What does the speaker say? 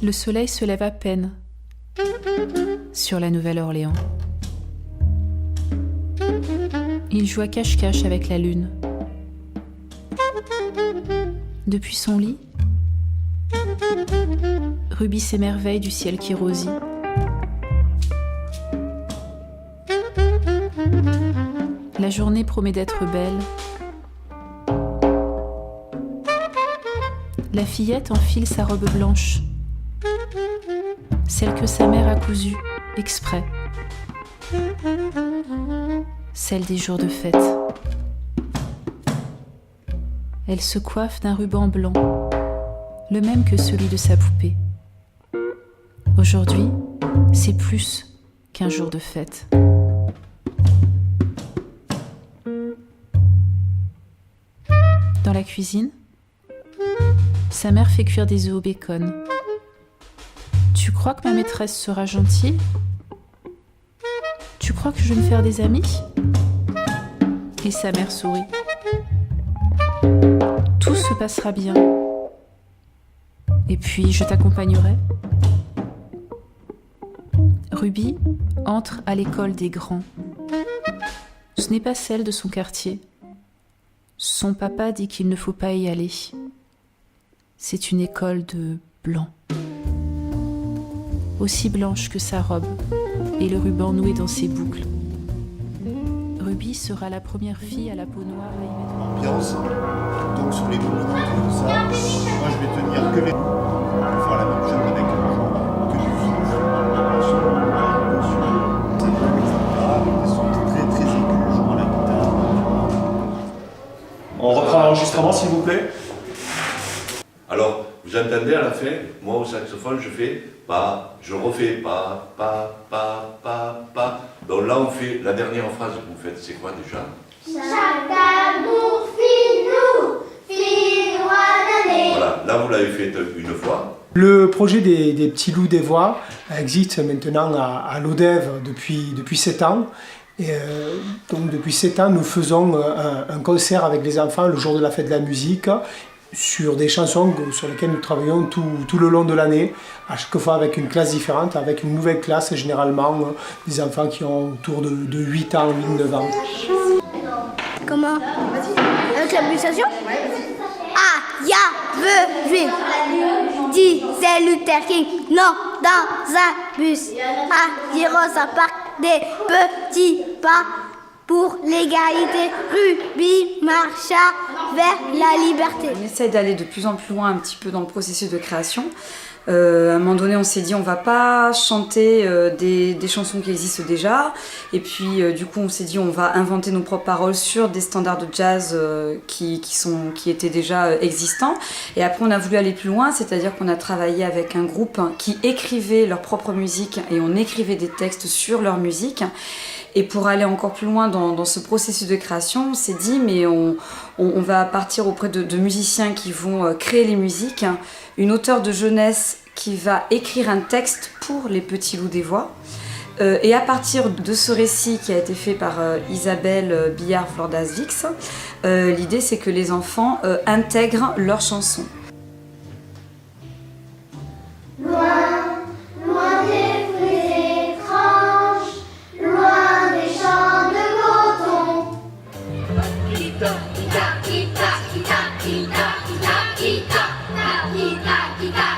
Le soleil se lève à peine sur la Nouvelle-Orléans. Il joue à cache-cache avec la lune. Depuis son lit, Ruby s'émerveille du ciel qui rosit. La journée promet d'être belle. La fillette enfile sa robe blanche, celle que sa mère a cousue exprès, celle des jours de fête. Elle se coiffe d'un ruban blanc, le même que celui de sa poupée. Aujourd'hui, c'est plus qu'un jour de fête. Dans la cuisine, sa mère fait cuire des œufs au bacon. Tu crois que ma maîtresse sera gentille ? Tu crois que je vais me faire des amis ? Et sa mère sourit. Tout se passera bien. Et puis je t'accompagnerai. Ruby entre à l'école des grands. Ce n'est pas celle de son quartier. Son papa dit qu'il ne faut pas y aller. C'est une école de blanc. Aussi blanche que sa robe et le ruban noué dans ses boucles. Ruby sera la première fille à la peau noire à y mettre ambiance. Donc sur les boucles, tout ça, moi je vais tenir que les... Faire la même chose avec le genre, que du film. Ils sont très très aigus, genre à la guitare. On reprend l'enregistrement s'il vous plaît. Alors, vous entendez à la fin, moi au saxophone je fais pas, je refais pas, pas. Donc là on fait la dernière phrase que vous faites, c'est quoi déjà? Chaque amour finit-nous, Voilà, là vous l'avez fait une fois. Le projet des Petits Loups des Voix existe maintenant à l'ODEV depuis 7 ans. Et donc depuis 7 ans, nous faisons un concert avec les enfants le jour de la fête de la musique sur des chansons sur lesquelles nous travaillons tout le long de l'année, à chaque fois avec une classe différente, avec une nouvelle classe, généralement des enfants qui ont autour de 8 ans, 8-9 ans. Comment? Avec la pulsation? Ah, ya, veux, juif, disait Luther King, non, dans un bus, à Rosa Parks, des petits pas pour l'égalité, Ruby marcha vers la liberté. On essaie d'aller de plus en plus loin un petit peu dans le processus de création. À un moment donné, on s'est dit on va pas chanter des chansons qui existent déjà. Et puis du coup, on s'est dit on va inventer nos propres paroles sur des standards de jazz qui étaient déjà existants. Et après, on a voulu aller plus loin, c'est-à-dire qu'on a travaillé avec un groupe qui écrivait leur propre musique et on écrivait des textes sur leur musique. Et pour aller encore plus loin dans ce processus de création, on s'est dit mais on va partir auprès de musiciens qui vont créer les musiques, une auteure de jeunesse qui va écrire un texte pour les Petits Loups des Voix. Et à partir de ce récit qui a été fait par Isabelle Billard-Flordaz-Vix, l'idée c'est que les enfants intègrent leurs chansons. Kita, kita, kita, kita, kita, kita, kita, kita, kita.